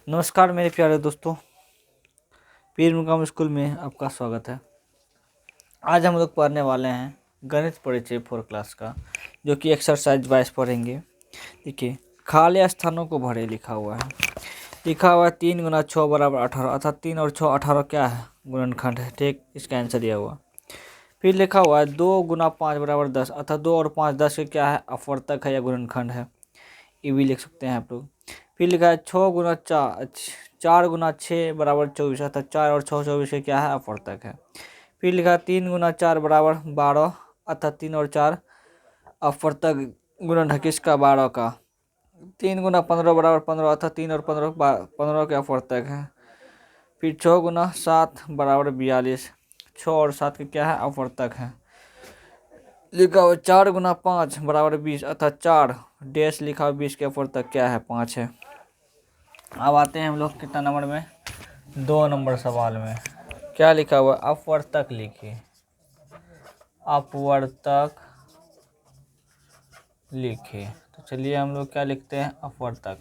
नमस्कार मेरे प्यारे दोस्तों, पीर मुकाम स्कूल में आपका स्वागत है। आज हम लोग पढ़ने वाले हैं गणित परिचय 4 क्लास का, जो कि एक्सरसाइज 22 पढ़ेंगे। देखिए, खाली स्थानों को भरे लिखा हुआ है। 3 गुना 6 बराबर 18, अर्थात 3 और 6 18 क्या है, गुणनखंड है। ठीक, इसका आंसर दिया हुआ। फिर लिखा हुआ है 2 गुना 5 बराबर 10, अर्थात 2 और 5 10 के क्या है, अपवर्तक है या गुणनखंड है। ये भी लिख सकते हैं आप लोग। फिर लिखा है 6 गुना 4 गुना 6 बराबर 24, अर्थात 4 और 6 24 के क्या है, अपवर्तक है। फिर लिखा है 3 गुना 4 बराबर 12, अर्थात 3 और 4 अपवर्तक गुणन है किसका, 12 का। 3 गुना 15 बराबर 15, अर्थात 3 और 15 के अपवर्तक है। फिर 6 गुना 7 बराबर 42, 6 और 7 के क्या है, अपवर्तक है। लिखा हुआ 4 गुना 5 बराबर 20, अर्थात 4 डैश लिखा हुआ 20 के अपवर्तक क्या है, 5 है। अब आते हैं हम लोग कितना नंबर में, 2 नंबर सवाल में। क्या लिखा हुआ, अपवर्तक लिखिए, अपवर्तक लिखिए। तो चलिए हम लोग क्या लिखते हैं, अपवर्तक।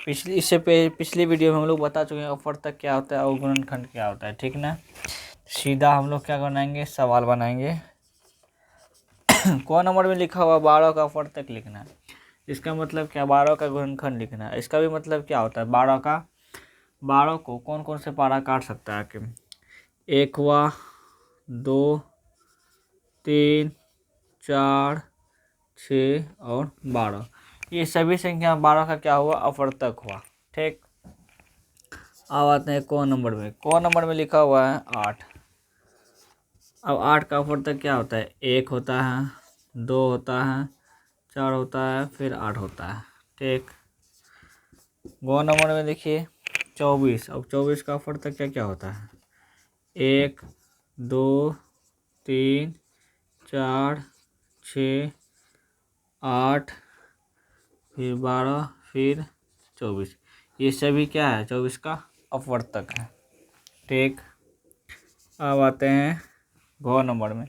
पिछली वीडियो में हम लोग बता चुके हैं अपवर्तक क्या होता है और गुणनखंड क्या होता है, ठीक ना। सीधा हम लोग क्या बनाएंगे, सवाल बनाएंगे। कौन नंबर में लिखा हुआ 12 का अपवर्तक लिखना है, इसका मतलब क्या, 12 का गुणनखंड लिखना है। इसका भी मतलब क्या होता है, 12 को कौन कौन से पारा काट सकता है कि 1 हुआ, 2, 3, 4, 6 और 12, ये सभी संख्या 12 का क्या हुआ, अपवर्तक हुआ। ठीक, अब आते हैं कौन नंबर में लिखा हुआ है 8। अब 8 का अपवर्तक क्या होता है, 1 होता है, 2 होता है, 4 होता है, फिर 8 होता है। ठीक, गौ नंबर में देखिए 24। अब 24 का अपवर्तक क्या क्या होता है, 1, 2, 3, 4, 6, 8, फिर 12, फिर 24, ये सभी क्या है, 24 का अपवर्तक है। ठीक, अब आते हैं घ नंबर में।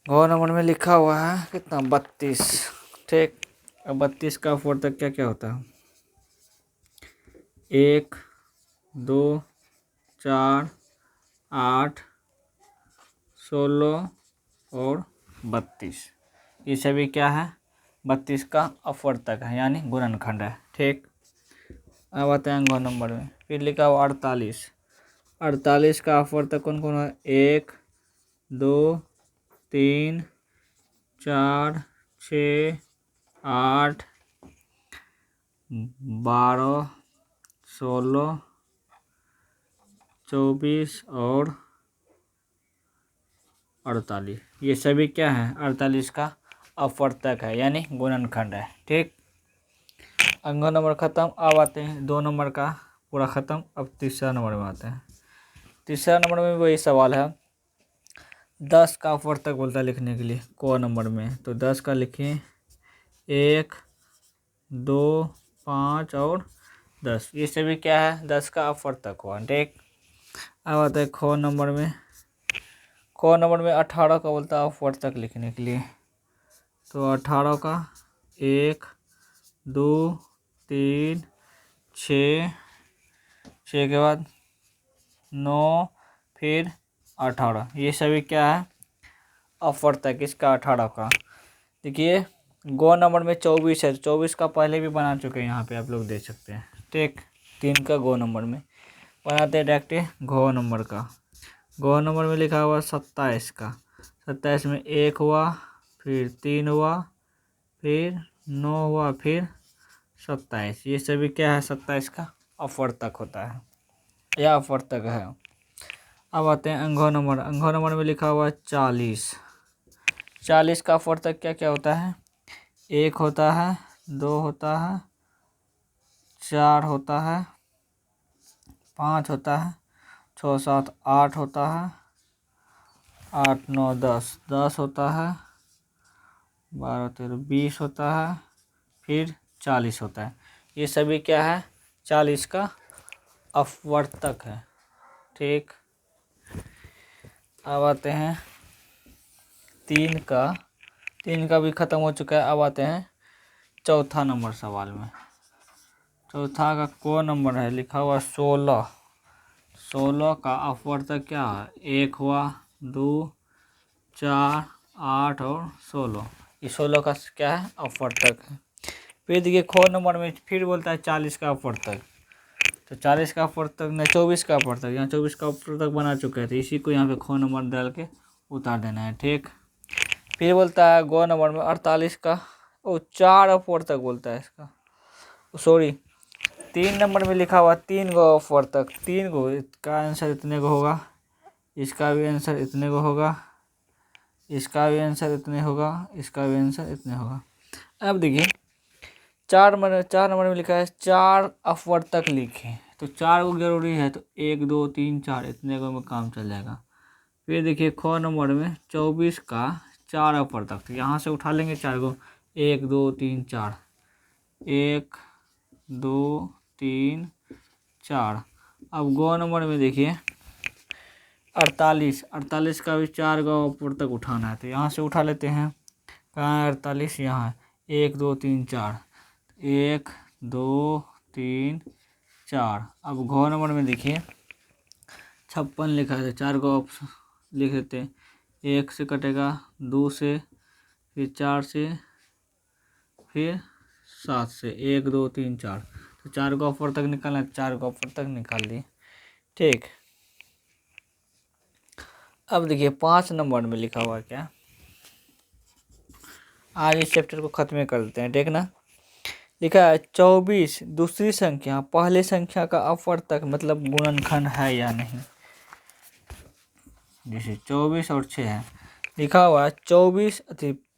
घ नंबर में लिखा हुआ है कितना, 32। ठीक, अब 32 का अपवर्तक क्या क्या होता है, 1, 2, 4, 8, 16 और 32, ये सभी क्या है, 32 का अपवर्तक है, यानी गुणनखंड है। ठीक, अब आते हैं घ नंबर में। फिर लिखा हुआ 48। 48 का अपवर्तक कौन कौन है, 1, 2, 3, 4, 6, 8, 12, 16, 24 और 48, ये सभी क्या है, 48 का अपवर्तक है, यानी गुणनखंड है। ठीक, अंग नंबर खत्म। अब आते हैं 2 नंबर का पूरा खत्म। अब तीसरा नंबर में आते हैं। तीसरा नंबर में वही सवाल है, 10 का अपवर्तक बोलता है लिखने के लिए क नंबर में। तो 10 का लिखिए, 1, 2, 5 और 10, ये सभी क्या है, 10 का अपवर्तक हुआ। ठीक, अब आता है ख नंबर में। ख नंबर में 18 का बोलता है अपवर्तक लिखने के लिए। तो 18 का 1, 2, 3, 6, 6 के बाद 9, फिर 18, ये सभी क्या है, अपवर्तक इसका 18 का। देखिए गो नंबर में 24 है, 24 का पहले भी बना चुके हैं, यहाँ पे आप लोग देख सकते हैं। ठीक, 3 का गो नंबर में बनाते हैं डायरेक्ट घ नंबर का। घ नंबर में लिखा हुआ 27 का। 27 में 1 हुआ, फिर 3 हुआ, फिर 9 हुआ, फिर 27, ये सभी क्या है, 27 का अपवर्तक होता है या अपवर्तक है। अब आते हैं अंघ नंबर। अंघ नंबर में लिखा हुआ 40। 40 का अपवर्तक क्या क्या होता है, 1 होता है, 2 होता है, 4 होता है, 5 होता है, 6 7 8 होता है, 8 9 10 10 होता है, 12 13 20 होता है, फिर 40 होता है, ये सभी क्या है, 40 का अपवर्तक है। ठीक, अब आते हैं 3 का भी ख़त्म हो चुका है। अब आते हैं चौथा नंबर सवाल में। चौथा का को नंबर है, लिखा हुआ 16। 16 का अपवर्तक क्या है? 1 हुआ, 2, 4, 8 और 16। ये 16 का क्या है? अपवर्तक है। फिर देखिए ख नंबर में फिर बोलता है 40 का अपवर्तक। तो 40 का अपवर्तक नहीं, 24 का अपवर्तक, यहाँ 24 का अपवर्तक बना चुके हैं, तो इसी को यहाँ पे ख नंबर डाल के उतार देना है। ठीक। फिर बोलता है ग नंबर में 48 का, 4 अपवर्तक बोलता है इसका, सॉरी 3 नंबर में लिखा हुआ 3 गो अपवर्तक, 3 गो। इसका आंसर इतने को होगा, इसका भी आंसर इतने को होगा, इसका भी आंसर इतने होगा, इसका भी आंसर इतने होगा। अब देखिए 4 नंबर में लिखा है 4 अपवर्तक लिखे, तो 4 को जरूरी है, तो 1 2 3 4 इतने को में काम चल जाएगा। फिर देखिए ख नंबर में 24 का 4 अपवर्तक, तो यहाँ से उठा लेंगे 4 को, 1 2 3 4, 1 2 3 4। अब ग नंबर में देखिए 48 का भी 4 गो अपवर्तक उठाना है, तो यहाँ से उठा लेते हैं। कहाँ है 48? यहाँ है, 1 2 3 4, 1 2 3 4। अब घ नंबर में देखिए 56 लिखा है, 4 को लिख देते हैं। 1 से कटेगा, 2 से, फिर 4 से, फिर 7 से, 1 2 3 4। तो 4 को ऊपर तक निकालना, 4 को ऊपर तक निकाल दी। ठीक। अब देखिए 5 नंबर में लिखा हुआ क्या, आज इस चैप्टर को खत्म कर देते हैं। ठीक ना। लिखा है 24 दूसरी संख्या पहले संख्या का अपवर्तक मतलब गुणनखंड है या नहीं। जैसे 24 और 6 है, लिखा हुआ है 24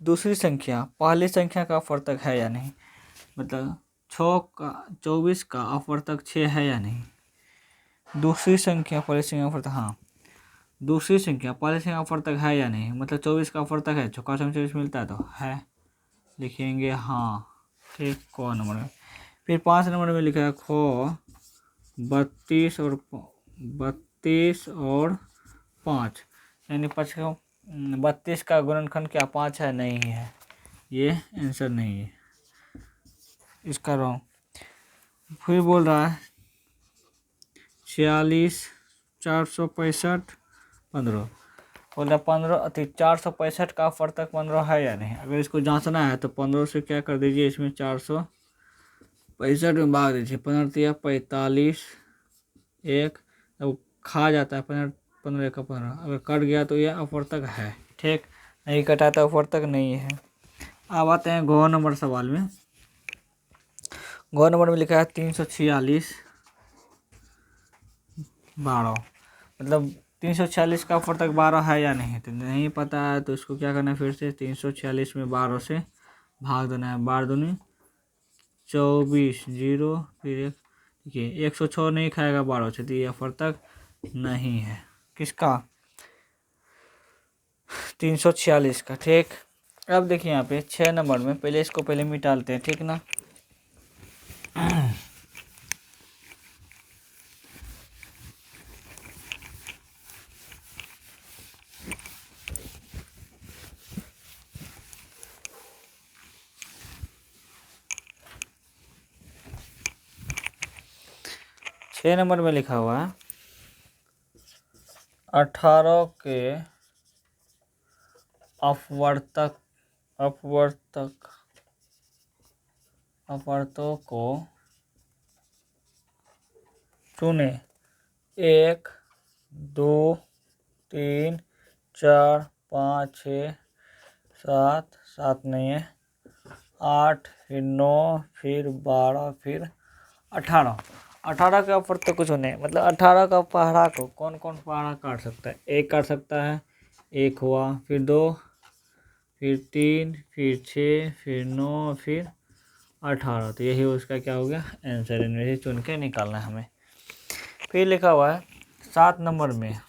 दूसरी संख्या पहली संख्या का अपवर्तक है या नहीं, मतलब 24 का अपवर्तक 6 है या नहीं। दूसरी संख्या पहली संख्या अपवर्तक, हाँ दूसरी संख्या पहली संख्या अपवर्तक है या नहीं, मतलब 24 का अपवर्तक है, चौका से 24 मिलता है तो है, लिखेंगे हाँ। ठीक। क नंबर में फिर 5 नंबर में लिखा है ख 32 और 5, यानी 32 का गुणनखंड क्या 5 है? नहीं है, ये आंसर नहीं है, इसका रॉन्ग। फिर बोल रहा है 46 465 15, बोल रहा 15 465 का अपवर्तक 15 है या नहीं। अगर इसको जांचना है तो 15 से क्या कर दीजिए, इसमें 465 में भाग दीजिए, 15 45 1, अब खा जाता है 15 का 15, अगर कट गया तो ये अपवर्तक है। ठीक। नहीं कटा तो अपवर्तक नहीं है। अब आते हैं घ नंबर सवाल में। घ नंबर में लिखा है 346 12, मतलब 346 का अपवर्तक 12 है या नहीं, तो नहीं पता है, तो इसको क्या करना है, फिर से 346 में 12 से भाग देना है, 12 दूनी 24 0, फिर 1, देखिए 106 नहीं खाएगा 12 से, तो ये अपवर्तक नहीं है किसका, 346 का। ठीक। अब देखिए यहाँ पे 6 नंबर में, पहले इसको पहले मिटा लेते हैं। ठीक ना। 6 नंबर में लिखा हुआ है 18 के अपवर्तकों को चुने, 1 2 3 4 5 6 7 नहीं है, 8 फिर 9 फिर 12 फिर 18 के अपवर्तक को चुने, मतलब 18 का पहाड़ा को कौन कौन पहाड़ा काट सकता है, 1 काट सकता है, 1 हुआ, फिर 2, फिर 3, फिर 6, फिर 9, फिर 18। तो यही उसका क्या हो गया आंसर, इनमें से चुन के निकालना है हमें। फिर लिखा हुआ है 7 नंबर में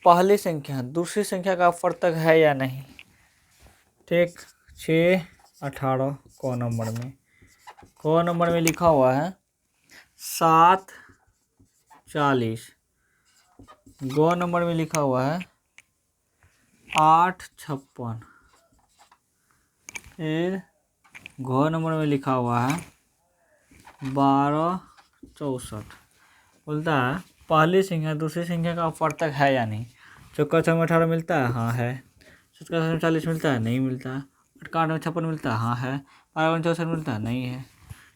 पहली संख्या दूसरी संख्या का अपवर्तक है या नहीं। ठीक। 6 18 क नंबर में लिखा हुआ है 7 40, ग नंबर में लिखा हुआ है 8 56, फिर घ नंबर में लिखा हुआ है 12 64 बोलता है पहली संख्या दूसरी संख्या का अपवर्तक है या नहीं। चौका 6 में 18 मिलता है, हाँ है। चौका 7 में 40 मिलता है, नहीं मिलता। 8 में 56 मिलता है, हाँ है। 12 में 64 मिलता है, नहीं है।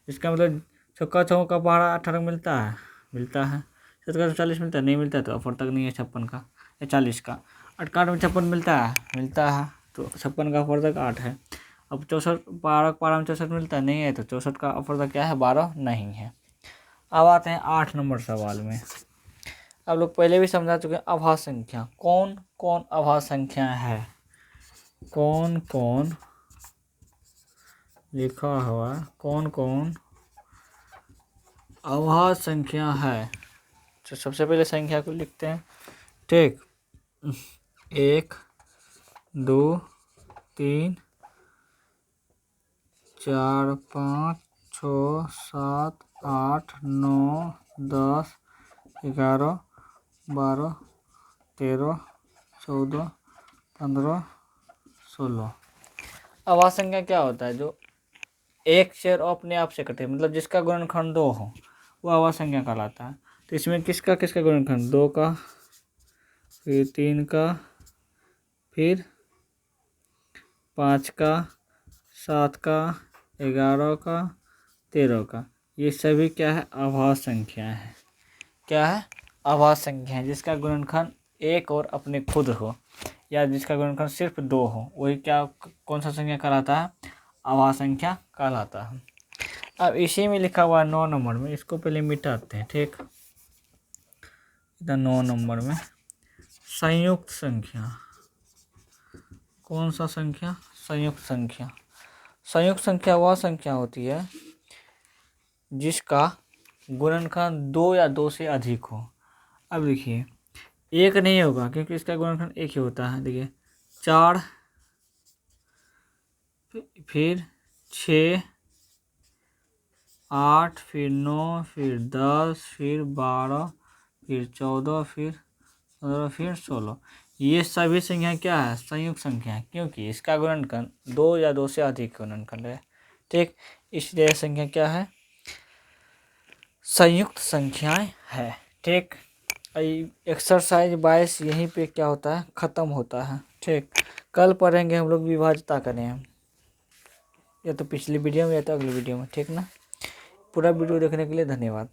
इसका मतलब चौका 6 का 12 18 मिलता है, मिलता है। 7 में 40 मिलता है, नहीं मिलता, तो अपवर्तक नहीं है 56 का या 40 का। 8 में 56 मिलता है, मिलता है, तो 56 का अपवर्तक 8 है। अब 64 12 में 64 मिलता है, नहीं है, तो 64 का अपवर्तक क्या है 12 नहीं है। अब आते हैं 8 नंबर सवाल में। आप लोग पहले भी समझा चुके हैं अभाज्य संख्या। कौन कौन अभाज्य संख्या है, कौन कौन लिखा हुआ, कौन कौन अभाज्य संख्या है। तो सबसे पहले संख्या को लिखते हैं, ठीक। 1 2 3 4 5 6 7 8 9 10 11 12 13 14 15 16। अभाज्य संख्या क्या होता है, जो एक से और अपने आप से कटे, मतलब जिसका गुणनखंड 2 हो, वो अभाज्य संख्या कहलाता है। तो इसमें किसका किसका गुणनखंड, 2 का, फिर 3 का, फिर 5 का, 7 का, 11 का, 13 का, ये सभी क्या है अभाज्य संख्या है। क्या है अभाज्य संख्या है, जिसका गुणनखंड 1 और अपने खुद हो, या जिसका गुणनखंड सिर्फ 2 हो, वही क्या कौन सा संख्या कहलाता है, अभाज्य संख्या कहलाता है। अब इसी में लिखा हुआ 9 नंबर में, इसको पहले मिटाते हैं, ठीक। 9 नंबर में संयुक्त संख्या, कौन सा संख्या, संयुक्त संख्या। संयुक्त संख्या वह संख्या होती है जिसका गुणनखंड 2 या 2 से अधिक हो। अब देखिए, एक नहीं होगा क्योंकि इसका गुणनखंड एक ही होता है। देखिए 4, फिर 6, 8, फिर 9, फिर 10, फिर 12, फिर 14, फिर 15, फिर 16, ये सभी संख्या क्या है संयुक्त संख्या है, क्योंकि इसका गुणनखंड 2 या 2 से अधिक गुणनखंड है, ठीक। इसलिए संख्या क्या है, संयुक्त संख्याएं है, ठीक। एक्सरसाइज 22 यहीं पे क्या होता है ख़त्म होता है, ठीक। कल पढ़ेंगे हम लोग विभाज्यता करें, या तो पिछली वीडियो में या तो अगली वीडियो में, ठीक ना। पूरा वीडियो देखने के लिए धन्यवाद।